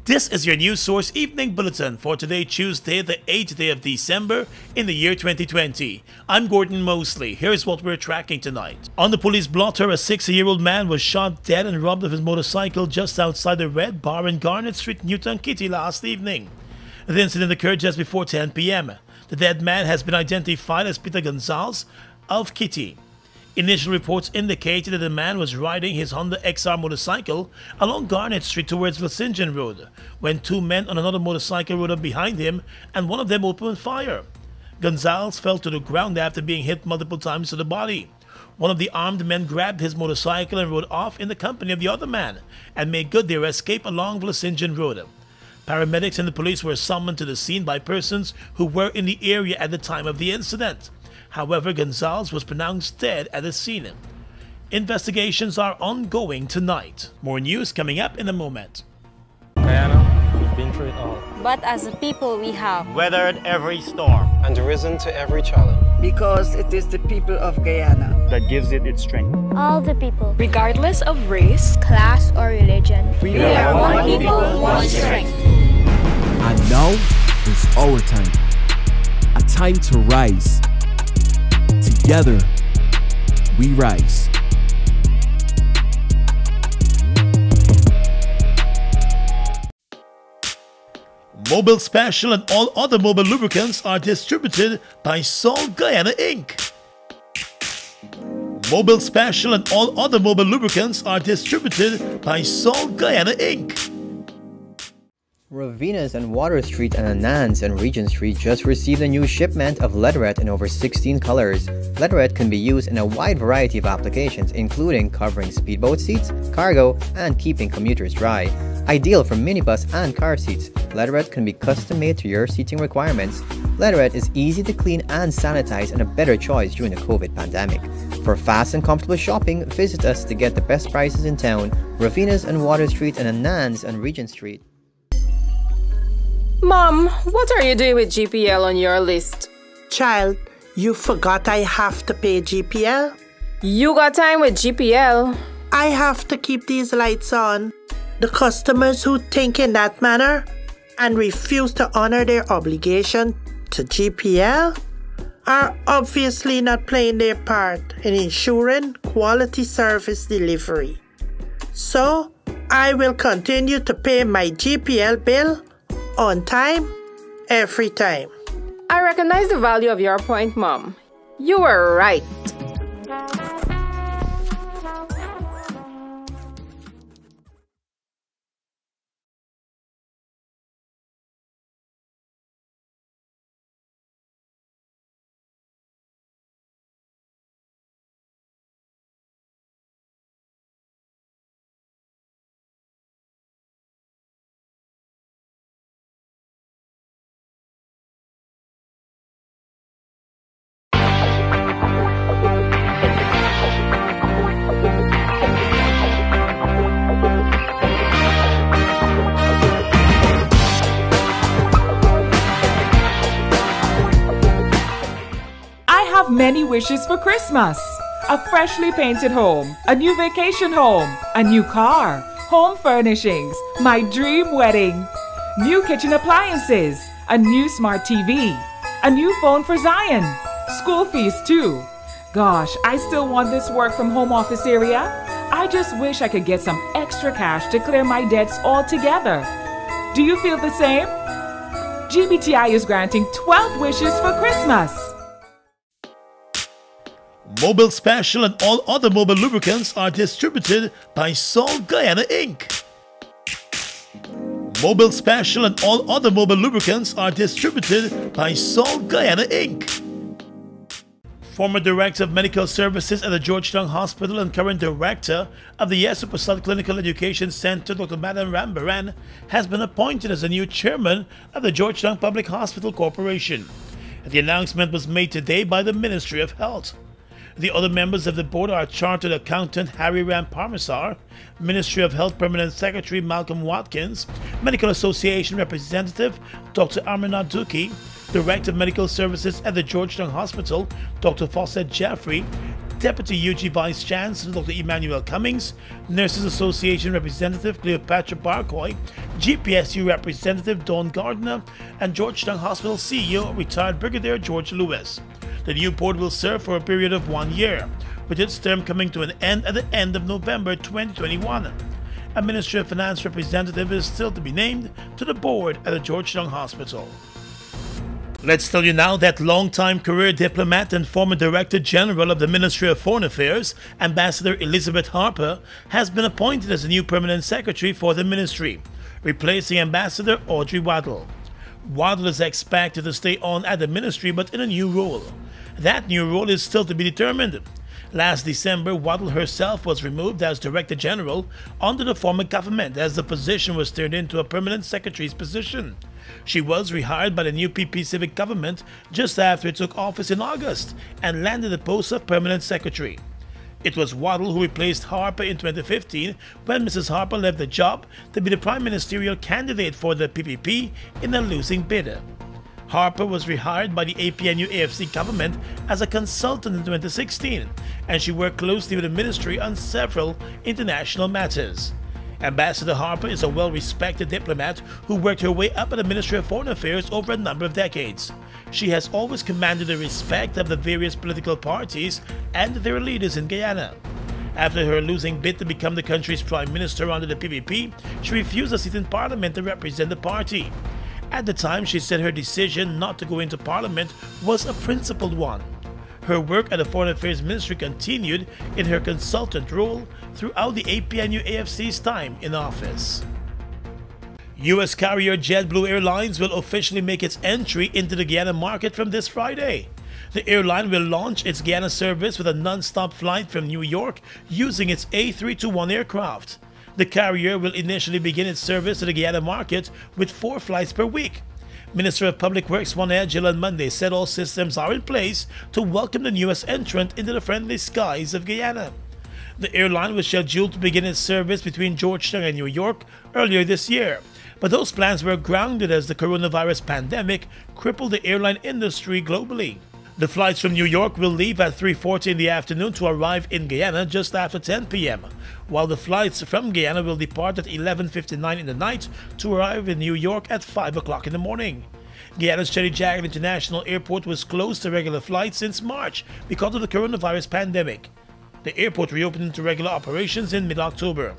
This is your News Source Evening Bulletin for today, Tuesday, the 8th day of December in the year 2020. I'm Gordon Mosley. Here's what we're tracking tonight. On the police blotter, a 60-year-old man was shot dead and robbed of his motorcycle just outside the Red Bar in Garnet Street, Newton Kitty last evening. The incident occurred just before 10 p.m. The dead man has been identified as Peter Gonzalez of Kitty. Initial reports indicated that the man was riding his Honda XR motorcycle along Garnet Street towards Vlasingen Road when two men on another motorcycle rode up behind him and one of them opened fire. Gonzalez fell to the ground after being hit multiple times to the body. One of the armed men grabbed his motorcycle and rode off in the company of the other man and made good their escape along Vlasingen Road. Paramedics and the police were summoned to the scene by persons who were in the area at the time of the incident. However, Gonzalez was pronounced dead at the scene. Investigations are ongoing tonight. More news coming up in a moment. Guyana, we've been through it all. But as a people we have weathered every storm and risen to every challenge. Because it is the people of Guyana that gives it its strength. all the people, regardless of race, class, or religion. We are one people, one strength. And now is our time. A time to rise. Together, we rise. Mobil Special and all other Mobil lubricants are distributed by Sol Guyana Inc. Mobil Special and all other Mobil lubricants are distributed by Sol Guyana Inc. Ravinas and Water Street and Anans and Regent Street just received a new shipment of leatherette in over 16 colors. Leatherette can be used in a wide variety of applications, including covering speedboat seats, cargo, and keeping commuters dry. Ideal for minibus and car seats, leatherette can be custom made to your seating requirements. Leatherette is easy to clean and sanitize and a better choice during the COVID pandemic. For fast and comfortable shopping, visit us to get the best prices in town. Ravinas and Water Street and Anans and Regent Street. Mom, what are you doing with GPL on your list? Child, you forgot I have to pay GPL? You got time with GPL? I have to keep these lights on. The customers who think in that manner and refuse to honor their obligation to GPL are obviously not playing their part in ensuring quality service delivery. So, I will continue to pay my GPL bill on time, every time. I recognize the value of your point, Mom. You were right. Many wishes for Christmas. A freshly painted home, a new vacation home, a new car, home furnishings, my dream wedding, new kitchen appliances, a new smart TV, a new phone for Zion, school fees too. Gosh, I still want this work from home office area. I just wish I could get some extra cash to clear my debts altogether. Do you feel the same? GBTI is granting 12 wishes for Christmas. Mobil Special and all other Mobil lubricants are distributed by Sol Guyana Inc. Mobil Special and all other Mobil lubricants are distributed by Sol Guyana Inc. Former Director of Medical Services at the Georgetown Hospital and current Director of the Yesu Prasad Clinical Education Center, Dr. Madan Rambaran, has been appointed as the new Chairman of the Georgetown Public Hospital Corporation. The announcement was made today by the Ministry of Health. The other members of the board are Chartered Accountant Harry Ram Parmesar, Ministry of Health Permanent Secretary Malcolm Watkins, Medical Association Representative Dr. Amarnath Duki, Director of Medical Services at the Georgetown Hospital Dr. Fawcett Jeffrey, Deputy UG Vice Chancellor Dr. Emmanuel Cummings, Nurses Association Representative Cleopatra Barcoy, GPSU Representative Dawn Gardner, and Georgetown Hospital CEO retired Brigadier George Lewis. The new board will serve for a period of 1 year, with its term coming to an end at the end of November 2021. A Ministry of Finance representative is still to be named to the board at the Georgetown Hospital. Let's tell you now that longtime career diplomat and former Director General of the Ministry of Foreign Affairs, Ambassador Elizabeth Harper, has been appointed as the new Permanent Secretary for the Ministry, replacing Ambassador Audrey Waddell. Waddell is expected to stay on at the Ministry but in a new role. That new role is still to be determined. Last December, Waddell herself was removed as Director General under the former government as the position was turned into a Permanent Secretary's position. She was rehired by the new PP Civic government just after it took office in August and landed the post of Permanent Secretary. It was Waddell who replaced Harper in 2015 when Mrs. Harper left the job to be the prime ministerial candidate for the PPP in a losing bid. Harper was rehired by the APNU-AFC government as a consultant in 2016, and she worked closely with the ministry on several international matters. Ambassador Harper is a well-respected diplomat who worked her way up at the Ministry of Foreign Affairs over a number of decades. She has always commanded the respect of the various political parties and their leaders in Guyana. After her losing bid to become the country's prime minister under the PPP, she refused a seat in parliament to represent the party. At the time, she said her decision not to go into parliament was a principled one. Her work at the Foreign Affairs Ministry continued in her consultant role throughout the APNU-AFC's time in office. U.S. carrier JetBlue Airlines will officially make its entry into the Guyana market from this Friday. The airline will launch its Guyana service with a non-stop flight from New York using its A321 aircraft. The carrier will initially begin its service to the Guyana market with 4 flights per week. Minister of Public Works Juan Edgell on Monday said all systems are in place to welcome the newest entrant into the friendly skies of Guyana. The airline was scheduled to begin its service between Georgetown and New York earlier this year, but those plans were grounded as the coronavirus pandemic crippled the airline industry globally. The flights from New York will leave at 3:40 in the afternoon to arrive in Guyana just after 10 p.m., while the flights from Guyana will depart at 11:59 in the night to arrive in New York at 5 o'clock in the morning. Guyana's Cherry Jagged International Airport was closed to regular flights since March because of the coronavirus pandemic. The airport reopened to regular operations in mid-October.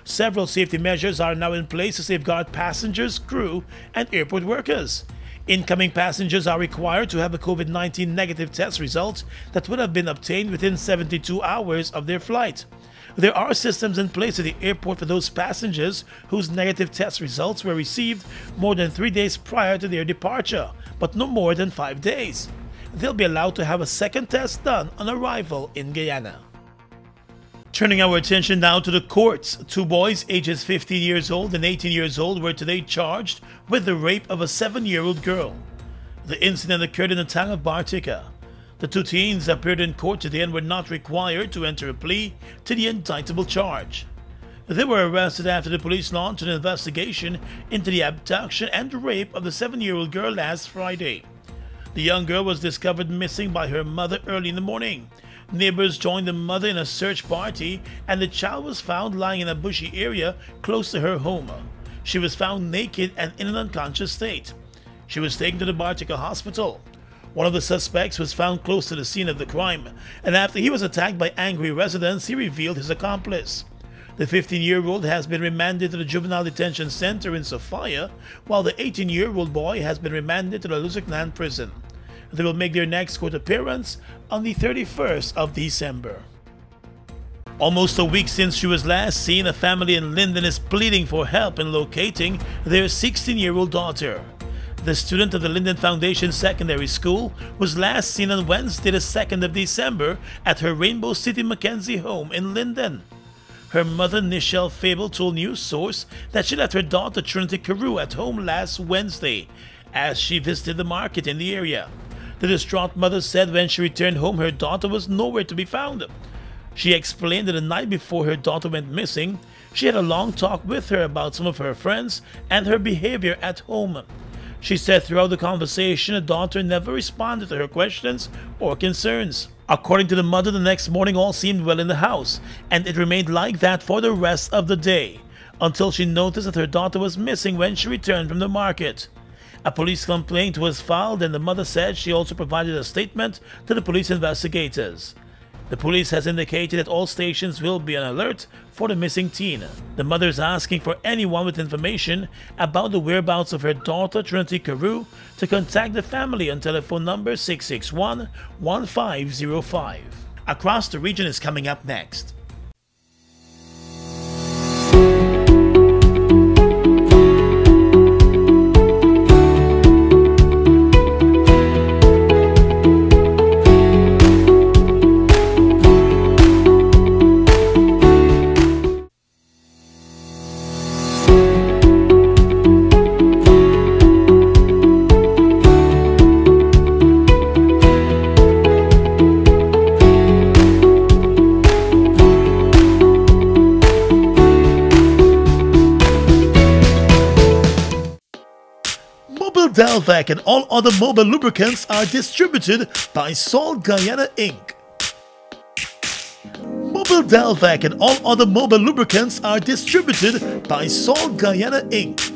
Several safety measures are now in place to safeguard passengers, crew, and airport workers. Incoming passengers are required to have a COVID-19 negative test result that would have been obtained within 72 hours of their flight. There are systems in place at the airport for those passengers whose negative test results were received more than 3 days prior to their departure, but no more than 5 days. They'll be allowed to have a second test done on arrival in Guyana. Turning our attention now to the courts. 2 boys ages 15 years old and 18 years old were today charged with the rape of a 7-year-old girl. The incident occurred in the town of Bartica. The 2 teens appeared in court today and were not required to enter a plea to the indictable charge. They were arrested after the police launched an investigation into the abduction and rape of the 7-year-old girl last Friday. The young girl was discovered missing by her mother early in the morning. Neighbors joined the mother in a search party, and the child was found lying in a bushy area close to her home. She was found naked and in an unconscious state. She was taken to the Bartica hospital. One of the suspects was found close to the scene of the crime, and after he was attacked by angry residents, he revealed his accomplice. The 15-year-old has been remanded to the Juvenile Detention Center in Sofia, while the 18-year-old boy has been remanded to the Lusignan prison. They will make their next court appearance on the 31st of December. Almost a week since she was last seen, a family in Linden is pleading for help in locating their 16-year-old daughter. The student of the Linden Foundation Secondary School was last seen on Wednesday the 2nd of December at her Rainbow City Mackenzie home in Linden. Her mother, Nichelle Fable, told News Source that she left her daughter Trinity Carew at home last Wednesday as she visited the market in the area. The distraught mother said when she returned home, her daughter was nowhere to be found. She explained that the night before her daughter went missing, she had a long talk with her about some of her friends and her behavior at home. She said throughout the conversation, her daughter never responded to her questions or concerns. According to the mother, the next morning all seemed well in the house, and it remained like that for the rest of the day, until she noticed that her daughter was missing when she returned from the market. A police complaint was filed, and the mother said she also provided a statement to the police investigators. The police has indicated that all stations will be on alert for the missing teen. The mother is asking for anyone with information about the whereabouts of her daughter Trinity Carew to contact the family on telephone number 661-1505. Across the Region is coming up next. Delvac and all other mobile lubricants are distributed by Salt Guyana Inc. Mobile Delvac and all other mobile lubricants are distributed by Salt Guyana Inc.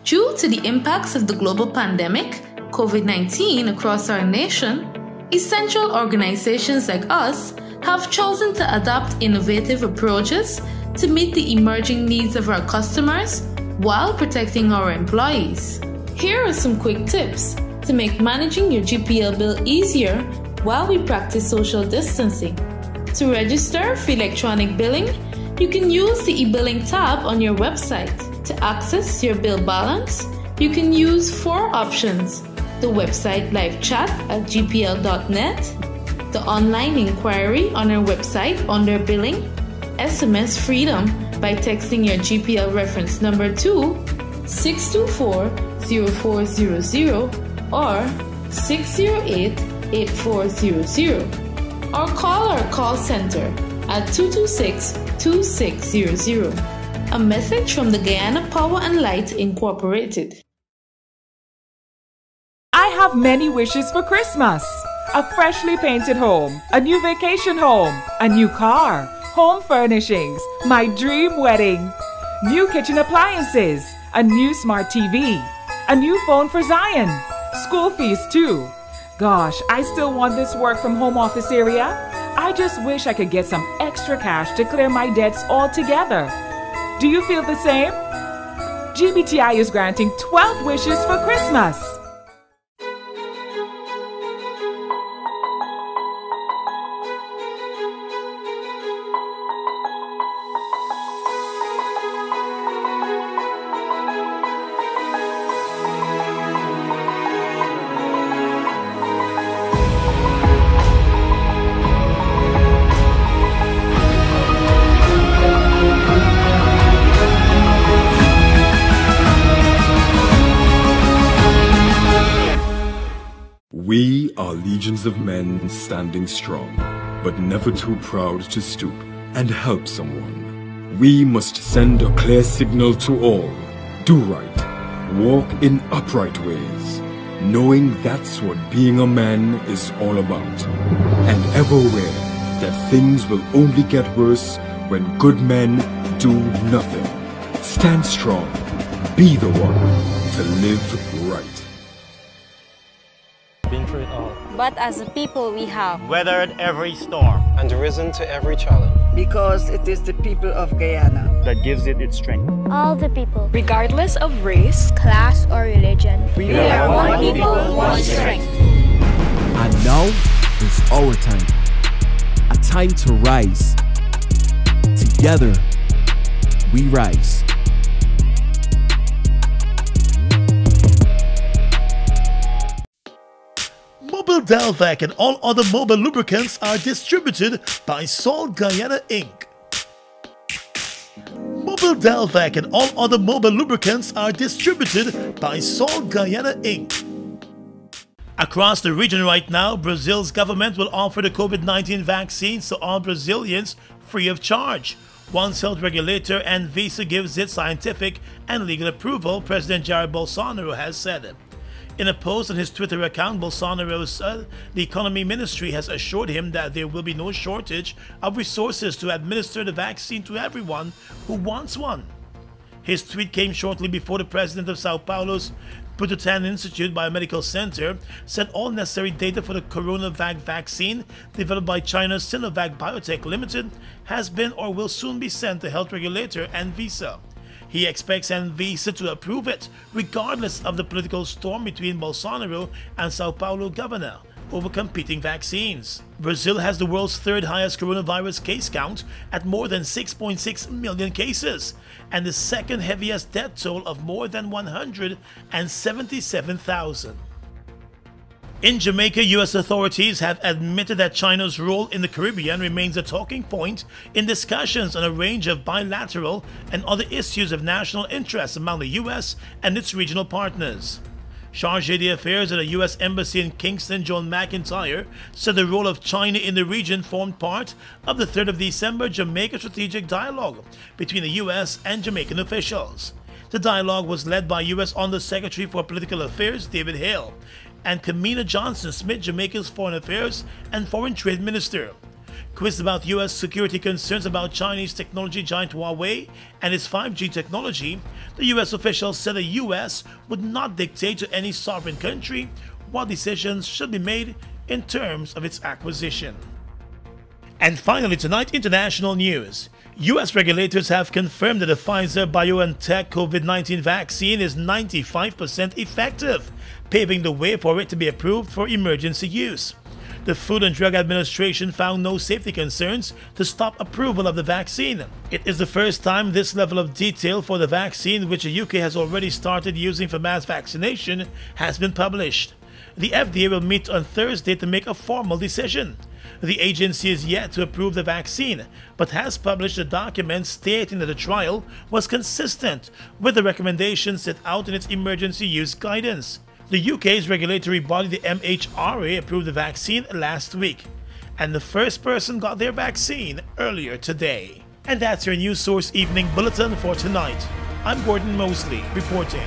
Due to the impacts of the global pandemic, COVID-19 across our nation, essential organizations like us have chosen to adopt innovative approaches to meet the emerging needs of our customers while protecting our employees. Here are some quick tips to make managing your GPL bill easier while we practice social distancing. To register for electronic billing, you can use the e-billing tab on your website. To access your bill balance, you can use 4 options: the website live chat at gpl.net, the online inquiry on our website under billing, SMS freedom by texting your GPL reference number to 624-0400 or 608-8400, or call our call center at 226-2600. A message from the Guyana Power and Light Incorporated. I have many wishes for Christmas. A freshly painted home, a new vacation home, a new car, home furnishings, my dream wedding, new kitchen appliances, a new smart TV, a new phone for Zion, school fees too. Gosh, I still want this work from home office area. I just wish I could get some extra cash to clear my debts altogether. Do you feel the same? GBTI is granting 12 wishes for Christmas. We are legions of men standing strong, but never too proud to stoop and help someone. We must send a clear signal to all. Do right, walk in upright ways, knowing that's what being a man is all about. And ever aware that things will only get worse when good men do nothing. Stand strong, be the one to live right. Been through it all. But as a people we have Weathered every storm And risen to every challenge. Because it is the people of Guyana that gives it its strength. all the people, Regardless of race, class or religion. We are one people, one strength. And now is our time. A time to rise. Together, we rise. Mobil Delvac and all other mobile lubricants are distributed by Salt Guyana Inc. Mobil Delvac and all other mobile lubricants are distributed by Salt Guyana Inc. Across the region right now, Brazil's government will offer the COVID-19 vaccines to all Brazilians free of charge. Once health regulator Anvisa gives it scientific and legal approval, President Jair Bolsonaro has said. In a post on his Twitter account, Bolsonaro said the economy ministry has assured him that there will be no shortage of resources to administer the vaccine to everyone who wants one. His tweet came shortly before the president of Sao Paulo's Butantan Institute Biomedical Center said all necessary data for the CoronaVac vaccine developed by China's Sinovac Biotech Limited has been or will soon be sent to health regulator Anvisa. He expects Anvisa to approve it, regardless of the political storm between Bolsonaro and Sao Paulo governor over competing vaccines. Brazil has the world's third highest coronavirus case count at more than 6.6 million cases, and the second heaviest death toll of more than 177,000. In Jamaica, U.S. authorities have admitted that China's role in the Caribbean remains a talking point in discussions on a range of bilateral and other issues of national interest among the U.S. and its regional partners. Chargé d'Affaires at the U.S. Embassy in Kingston, John McIntyre, said the role of China in the region formed part of the 3rd of December Jamaica Strategic Dialogue between the U.S. and Jamaican officials. The dialogue was led by U.S. Undersecretary for Political Affairs David Hale and Kamina Johnson-Smith, Jamaica's Foreign Affairs and Foreign Trade Minister. Quizzed about U.S. security concerns about Chinese technology giant Huawei and its 5G technology, the U.S. official said the U.S. would not dictate to any sovereign country what decisions should be made in terms of its acquisition. And finally tonight, international news. U.S. regulators have confirmed that the Pfizer-BioNTech COVID-19 vaccine is 95% effective, paving the way for it to be approved for emergency use. The Food and Drug Administration found no safety concerns to stop approval of the vaccine. It is the first time this level of detail for the vaccine, which the UK has already started using for mass vaccination, has been published. The FDA will meet on Thursday to make a formal decision. The agency is yet to approve the vaccine, but has published a document stating that the trial was consistent with the recommendations set out in its emergency use guidance. The UK's regulatory body, the MHRA, approved the vaccine last week, and the first person got their vaccine earlier today. And that's your News Source Evening Bulletin for tonight. I'm Gordon Mosley, reporting.